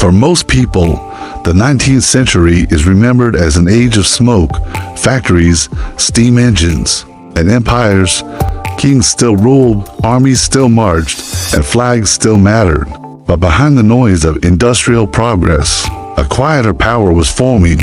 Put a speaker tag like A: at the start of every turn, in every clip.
A: For most people, the 19th century is remembered as an age of smoke, factories, steam engines, and empires. Kings still ruled, armies still marched, and flags still mattered. But behind the noise of industrial progress, a quieter power was forming,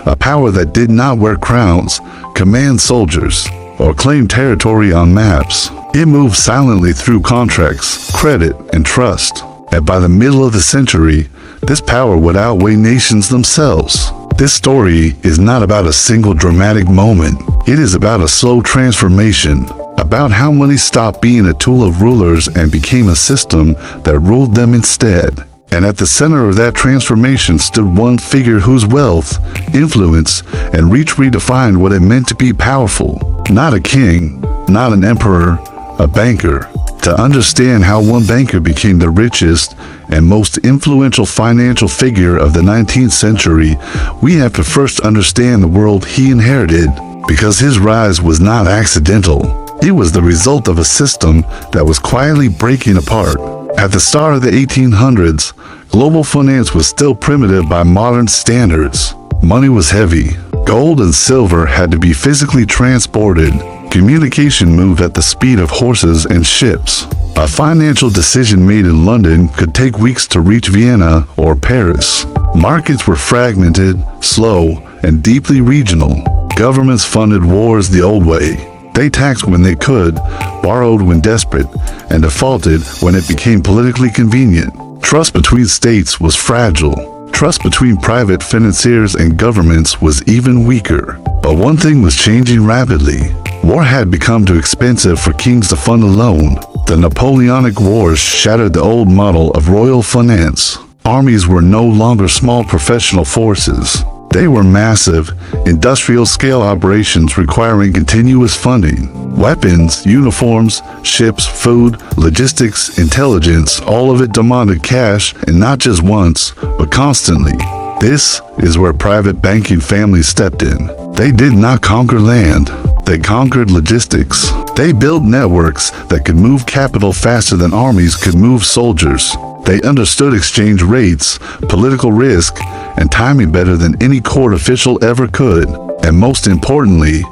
A: a power that did not wear crowns, command soldiers, or claim territory on maps. It moved silently through contracts, credit, and trust. And by the middle of the century, this power would outweigh nations themselves. This story is not about a single dramatic moment. It is about a slow transformation, about how money stopped being a tool of rulers and became a system that ruled them instead. And at the center of that transformation stood one figure whose wealth, influence, and reach redefined what it meant to be powerful. Not a king, not an emperor, a banker. To understand how one banker became the richest and most influential financial figure of the 19th century, we have to first understand the world he inherited, because his rise was not accidental. It was the result of a system that was quietly breaking apart. At the start of the 1800s, global finance was still primitive by modern standards. Money was heavy. Gold and silver had to be physically transported. Communication moved at the speed of horses and ships. A financial decision made in London could take weeks to reach Vienna or Paris. Markets were fragmented, slow, and deeply regional. Governments funded wars the old way. They taxed when they could, borrowed when desperate, and defaulted when it became politically convenient. Trust between states was fragile. Trust between private financiers and governments was even weaker. But one thing was changing rapidly. War had become too expensive for kings to fund alone. The Napoleonic Wars shattered the old model of royal finance. Armies were no longer small professional forces. They were massive, industrial-scale operations requiring continuous funding. Weapons, uniforms, ships, food, logistics, intelligence, all of it demanded cash, and not just once, but constantly. This is where private banking families stepped in. They did not conquer land. They conquered logistics. They built networks that could move capital faster than armies could move soldiers. They understood exchange rates, political risk, and timing better than any court official ever could. And most importantly,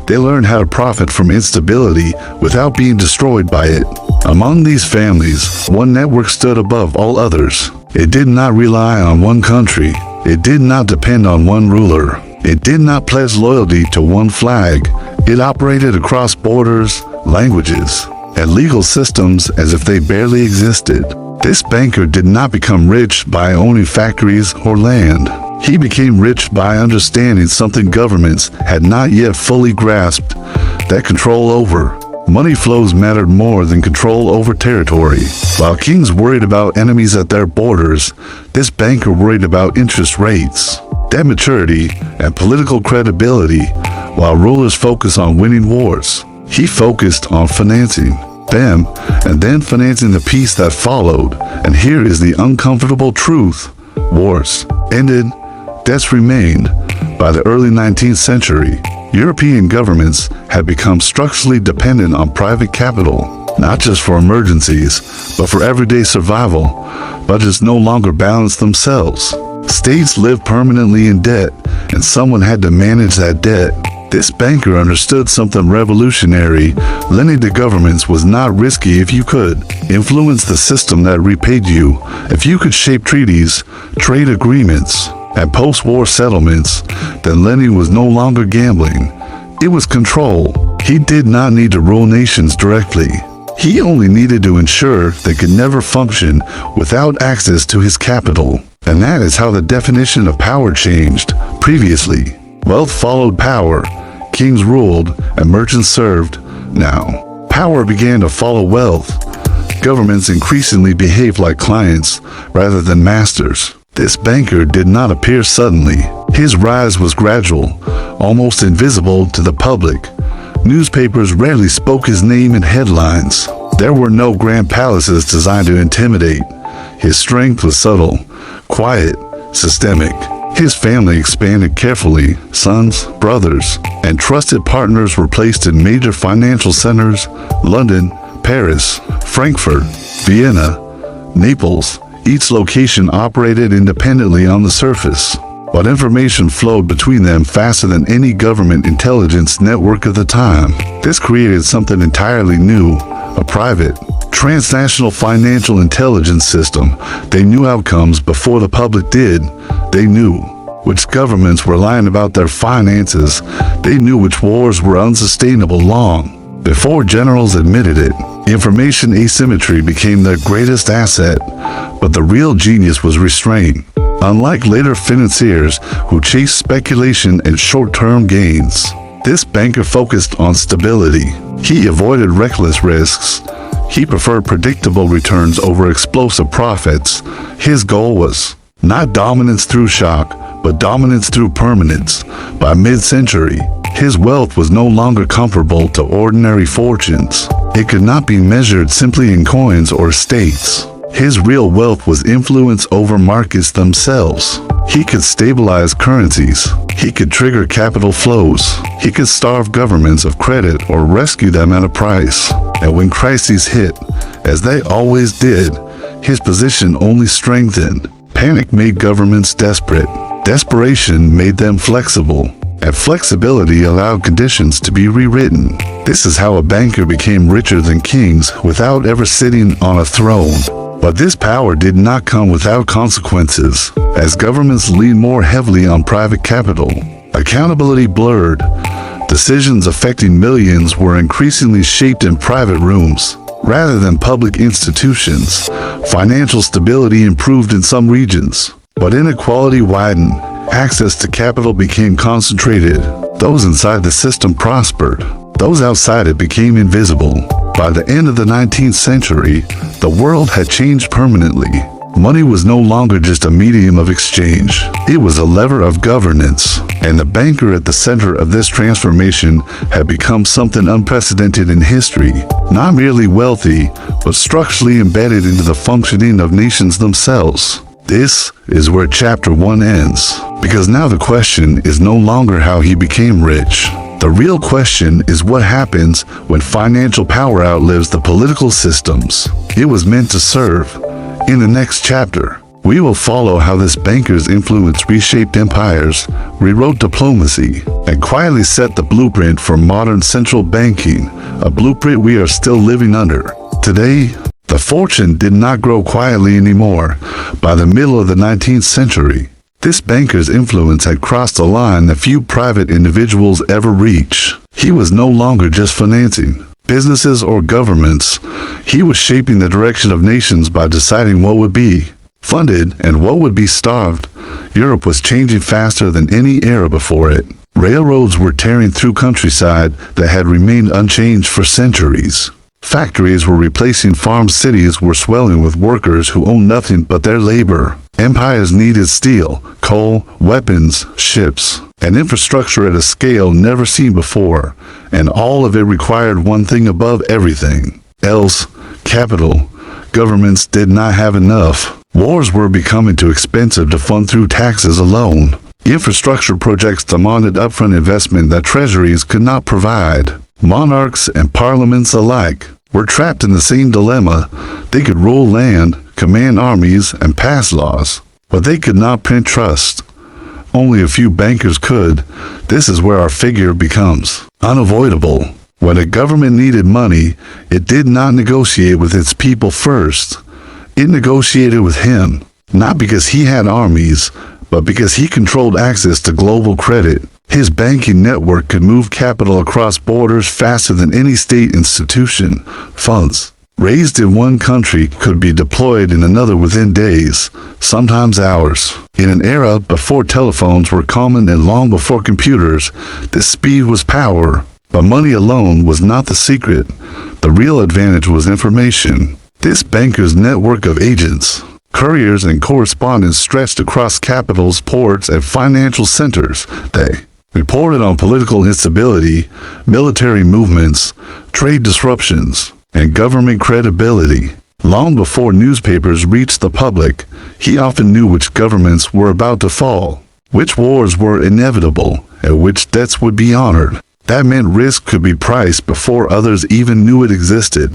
A: they learned how to profit from instability without being destroyed by it. Among these families, one network stood above all others. It did not rely on one country. It did not depend on one ruler. It did not pledge loyalty to one flag. It operated across borders, languages, and legal systems as if they barely existed. This banker did not become rich by owning factories or land. He became rich by understanding something governments had not yet fully grasped, that control over money flows mattered more than control over territory. While kings worried about enemies at their borders, this banker worried about interest rates, debt maturity, and political credibility. While rulers focused on winning wars, he focused on financing them and then financing the peace that followed. And here is the uncomfortable truth. Wars ended, debts remained. By the early 19th century, European governments had become structurally dependent on private capital, not just for emergencies, but for everyday survival. Budgets no longer balanced themselves. States lived permanently in debt, and someone had to manage that debt. This banker understood something revolutionary. Lending to governments was not risky if you could influence the system that repaid you, if you could shape treaties, trade agreements, and post-war settlements. Then lending was no longer gambling. It was control. He did not need to rule nations directly. He only needed to ensure they could never function without access to his capital. And that is how the definition of power changed. Previously, wealth followed power. Kings ruled and merchants served. Now, power began to follow wealth. Governments increasingly behaved like clients rather than masters. This banker did not appear suddenly. His rise was gradual, almost invisible to the public. Newspapers rarely spoke his name in headlines. There were no grand palaces designed to intimidate. His strength was subtle, quiet, systemic. His family expanded carefully. Sons, brothers, and trusted partners were placed in major financial centers: London, Paris, Frankfurt, Vienna, Naples, Each location operated independently on the surface, but information flowed between them faster than any government intelligence network of the time. This created something entirely new, a private, transnational financial intelligence system. They knew outcomes before the public did. They knew which governments were lying about their finances. They knew which wars were unsustainable long before generals admitted it. Information asymmetry became their greatest asset, but the real genius was restraint. Unlike later financiers who chased speculation and short-term gains, this banker focused on stability. He avoided reckless risks. He preferred predictable returns over explosive profits. His goal was not dominance through shock, but dominance through permanence. By mid-century, his wealth was no longer comparable to ordinary fortunes. It could not be measured simply in coins or estates. His real wealth was influence over markets themselves. He could stabilize currencies. He could trigger capital flows. He could starve governments of credit or rescue them at a price. And when crises hit, as they always did, his position only strengthened. Panic made governments desperate. Desperation made them flexible. And flexibility allowed conditions to be rewritten. This is how a banker became richer than kings without ever sitting on a throne. But this power did not come without consequences. As governments leaned more heavily on private capital, accountability blurred. Decisions affecting millions were increasingly shaped in private rooms, rather than public institutions. Financial stability improved in some regions, but inequality widened. Access to capital became concentrated. Those inside the system prospered. Those outside it became invisible. By the end of the 19th century, the world had changed permanently. Money was no longer just a medium of exchange. It was a lever of governance, and the banker at the center of this transformation had become something unprecedented in history. Not merely wealthy, but structurally embedded into the functioning of nations themselves. This is where chapter 1 ends, because now the question is no longer how he became rich. The real question is what happens when financial power outlives the political systems it was meant to serve. In the next chapter, we will follow how this banker's influence reshaped empires, rewrote diplomacy, and quietly set the blueprint for modern central banking, a blueprint we are still living under. Today, the fortune did not grow quietly anymore. By the middle of the 19th century, this banker's influence had crossed a line that few private individuals ever reach. He was no longer just financing businesses or governments. He was shaping the direction of nations by deciding what would be funded and what would be starved. Europe was changing faster than any era before it. Railroads were tearing through countryside that had remained unchanged for centuries. Factories were replacing farms. Cities were swelling with workers who owned nothing but their labor. Empires needed steel, coal, weapons, ships, and infrastructure at a scale never seen before, and all of it required one thing above everything. Else, capital. Governments did not have enough. Wars were becoming too expensive to fund through taxes alone. Infrastructure projects demanded upfront investment that treasuries could not provide. Monarchs and parliaments alike were trapped in the same dilemma. They could rule land, command armies, and pass laws, but they could not print trust. Only a few bankers could. This is where our figure becomes unavoidable. When a government needed money, it did not negotiate with its people first. It negotiated with him, not because he had armies, but because he controlled access to global credit. His banking network could move capital across borders faster than any state institution. Funds raised in one country could be deployed in another within days, sometimes hours. In an era before telephones were common and long before computers, this speed was power. But money alone was not the secret. The real advantage was information. This banker's network of agents, couriers, and correspondents stretched across capitals, ports, and financial centers. They reported on political instability, military movements, trade disruptions, and government credibility. Long before newspapers reached the public, he often knew which governments were about to fall, which wars were inevitable, and which debts would be honored. That meant risk could be priced before others even knew it existed.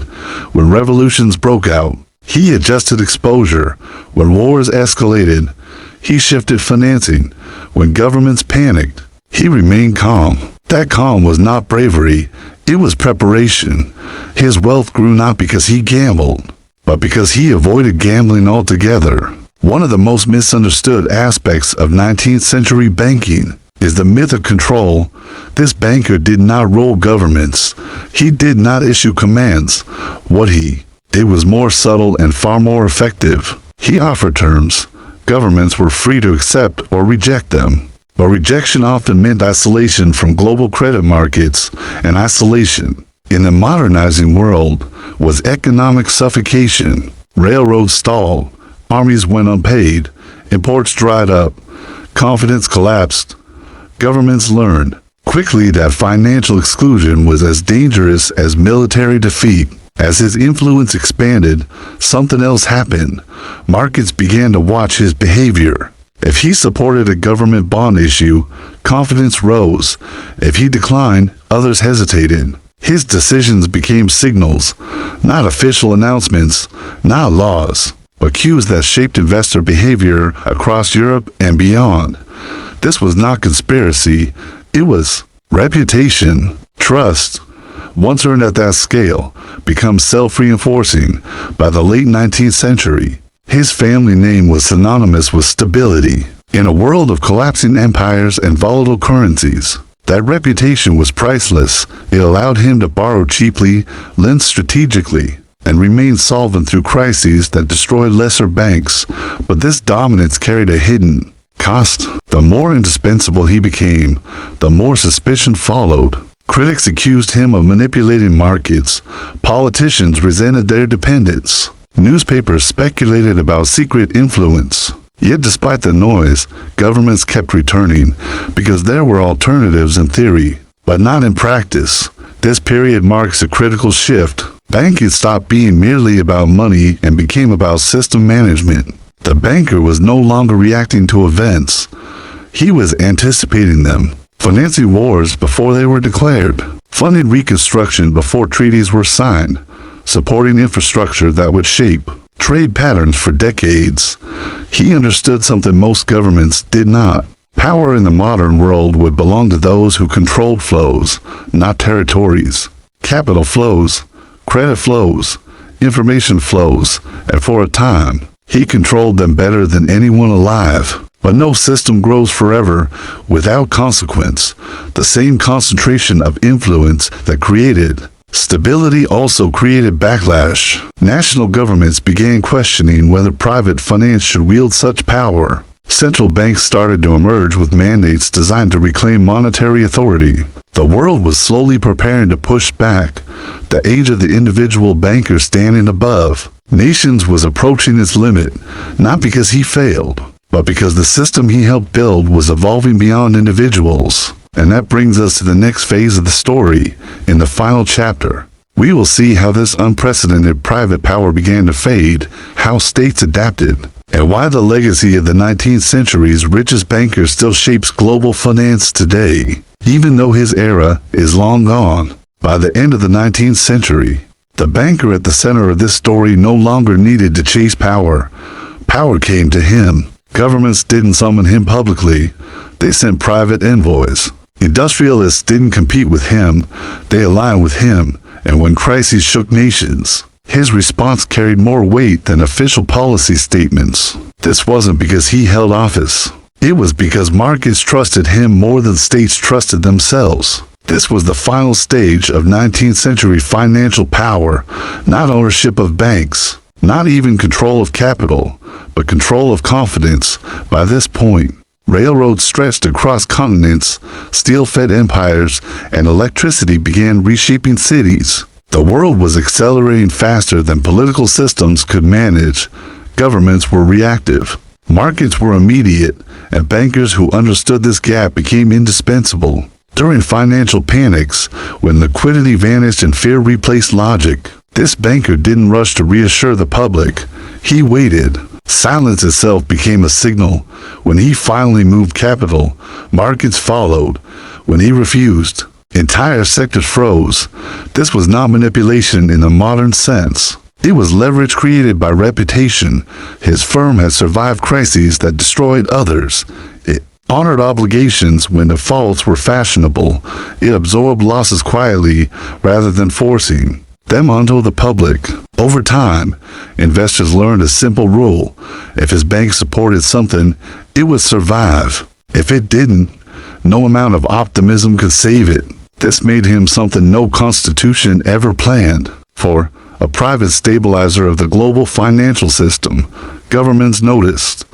A: When revolutions broke out, He adjusted exposure. When wars escalated, he shifted financing. When governments panicked, he remained calm. That calm was not bravery, it was preparation. His wealth grew not because he gambled, but because he avoided gambling altogether. One of the most misunderstood aspects of 19th century banking is the myth of control. This banker did not rule governments. He did not issue commands. What he did was more subtle and far more effective. He offered terms. Governments were free to accept or reject them. But rejection often meant isolation from global credit markets, and isolation in the modernizing world was economic suffocation. Railroads stalled, armies went unpaid, imports dried up, confidence collapsed. Governments learned quickly that financial exclusion was as dangerous as military defeat. As his influence expanded, something else happened. Markets began to watch his behavior. If he supported a government bond issue, confidence rose. If he declined, others hesitated. His decisions became signals, not official announcements, not laws, but cues that shaped investor behavior across Europe and beyond. This was not conspiracy, it was reputation, trust. Once earned at that scale, becomes self-reinforcing. By the late 19th century, his family name was synonymous with stability. In a world of collapsing empires and volatile currencies, that reputation was priceless. It allowed him to borrow cheaply, lend strategically, and remain solvent through crises that destroyed lesser banks. But this dominance carried a hidden cost. The more indispensable he became, the more suspicion followed. Critics accused him of manipulating markets. Politicians resented their dependence. Newspapers speculated about secret influence. Yet despite the noise, governments kept returning, because there were alternatives in theory, but not in practice. This period marks a critical shift. Banking stopped being merely about money and became about system management. The banker was no longer reacting to events. He was anticipating them. Financing wars before they were declared, funding reconstruction before treaties were signed, supporting infrastructure that would shape trade patterns for decades. He understood something most governments did not. Power in the modern world would belong to those who controlled flows, not territories. Capital flows, credit flows, information flows, and for a time, he controlled them better than anyone alive. But no system grows forever without consequence. The same concentration of influence that created stability also created backlash. National governments began questioning whether private finance should wield such power. Central banks started to emerge with mandates designed to reclaim monetary authority. The world was slowly preparing to push back. The age of the individual banker standing above nations was approaching its limit, not because he failed, but because the system he helped build was evolving beyond individuals. And that brings us to the next phase of the story. In the final chapter, we will see how this unprecedented private power began to fade, how states adapted, and why the legacy of the 19th century's richest banker still shapes global finance today, even though his era is long gone. By the end of the 19th century, the banker at the center of this story no longer needed to chase power. Power came to him. Governments didn't summon him publicly. They sent private envoys. Industrialists didn't compete with him. They aligned with him. And when crises shook nations, his response carried more weight than official policy statements. This wasn't because he held office. It was because markets trusted him more than states trusted themselves. This was the final stage of 19th century financial power, not ownership of banks, not even control of capital, but control of confidence. By this point, railroads stretched across continents, steel-fed empires, and electricity began reshaping cities. The world was accelerating faster than political systems could manage. Governments were reactive. Markets were immediate, and bankers who understood this gap became indispensable. During financial panics, when liquidity vanished and fear replaced logic, this banker didn't rush to reassure the public. He waited. Silence itself became a signal. When he finally moved capital, markets followed. When he refused, entire sectors froze. This was not manipulation in the modern sense. It was leverage created by reputation. His firm had survived crises that destroyed others. It honored obligations when defaults were fashionable. It absorbed losses quietly rather than forcing them onto the public. Over time, investors learned a simple rule. If his bank supported something, it would survive. If it didn't, no amount of optimism could save it. This made him something no constitution ever planned for. A private stabilizer of the global financial system. Governments noticed.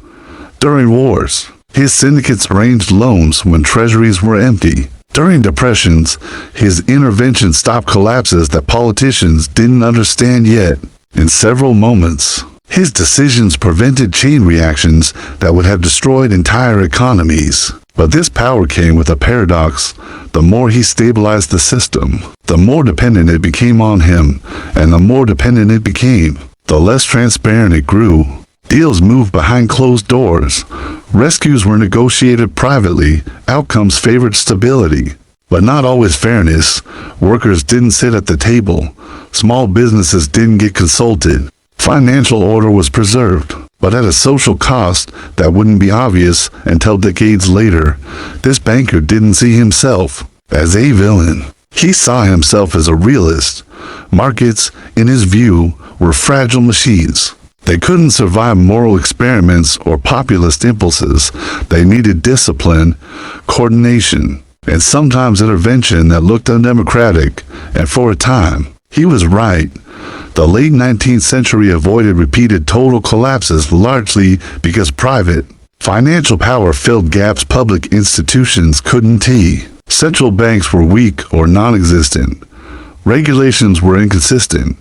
A: During wars, his syndicates arranged loans when treasuries were empty. During depressions, his intervention stopped collapses that politicians didn't understand yet. In several moments, his decisions prevented chain reactions that would have destroyed entire economies. But this power came with a paradox. The more he stabilized the system, the more dependent it became on him, and the more dependent it became, the less transparent it grew. Deals moved behind closed doors. Rescues were negotiated privately. Outcomes favored stability, but not always fairness. Workers didn't sit at the table. Small businesses didn't get consulted. Financial order was preserved, but at a social cost that wouldn't be obvious until decades later. This banker didn't see himself as a villain. He saw himself as a realist. Markets, in his view, were fragile machines. They couldn't survive moral experiments or populist impulses. They needed discipline, coordination, and sometimes intervention that looked undemocratic. And for a time, he was right. The late 19th century avoided repeated total collapses largely because private financial power filled gaps public institutions couldn't. Central banks were weak or non-existent. Regulations were inconsistent.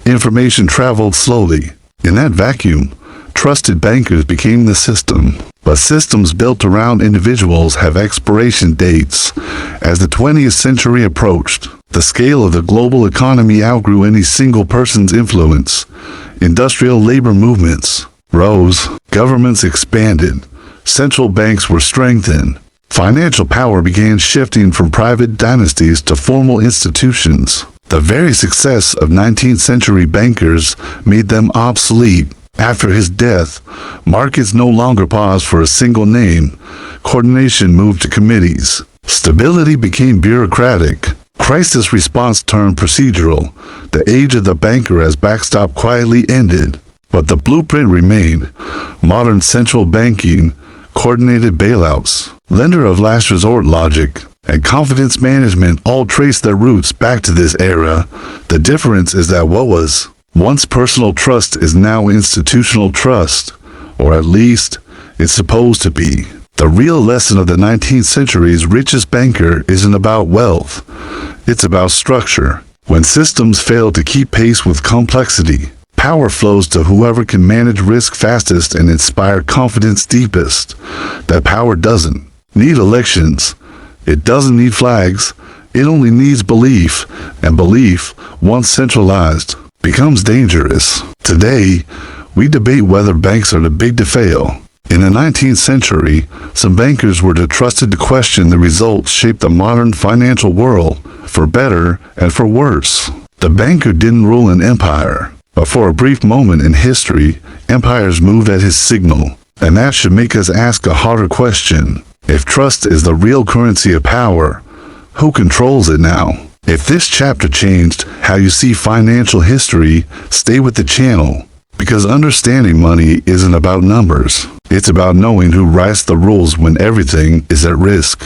A: Information traveled slowly. In that vacuum, trusted bankers became the system. But systems built around individuals have expiration dates. As the 20th century approached, the scale of the global economy outgrew any single person's influence. Industrial labor movements rose, governments expanded, central banks were strengthened. Financial power began shifting from private dynasties to formal institutions. The very success of 19th century bankers made them obsolete. After his death, markets no longer paused for a single name. Coordination moved to committees. Stability became bureaucratic. Crisis response turned procedural. The age of the banker as backstop quietly ended. But the blueprint remained. Modern central banking, coordinated bailouts, lender of last resort logic, and confidence management all trace their roots back to this era. The difference is that what was once personal trust is now institutional trust, or at least it's supposed to be. The real lesson of the 19th century's richest banker isn't about wealth. It's about structure. When systems fail to keep pace with complexity, power flows to whoever can manage risk fastest and inspire confidence deepest. That power doesn't need elections. It doesn't need flags. It only needs belief, and belief, once centralized, becomes dangerous. Today, we debate whether banks are too big to fail. In the 19th century, some bankers were trusted to question the results shaped the modern financial world, for better and for worse. The banker didn't rule an empire, but for a brief moment in history, empires moved at his signal. And that should make us ask a harder question. If trust is the real currency of power, who controls it now? If this chapter changed how you see financial history, stay with the channel. Because understanding money isn't about numbers. It's about knowing who writes the rules when everything is at risk.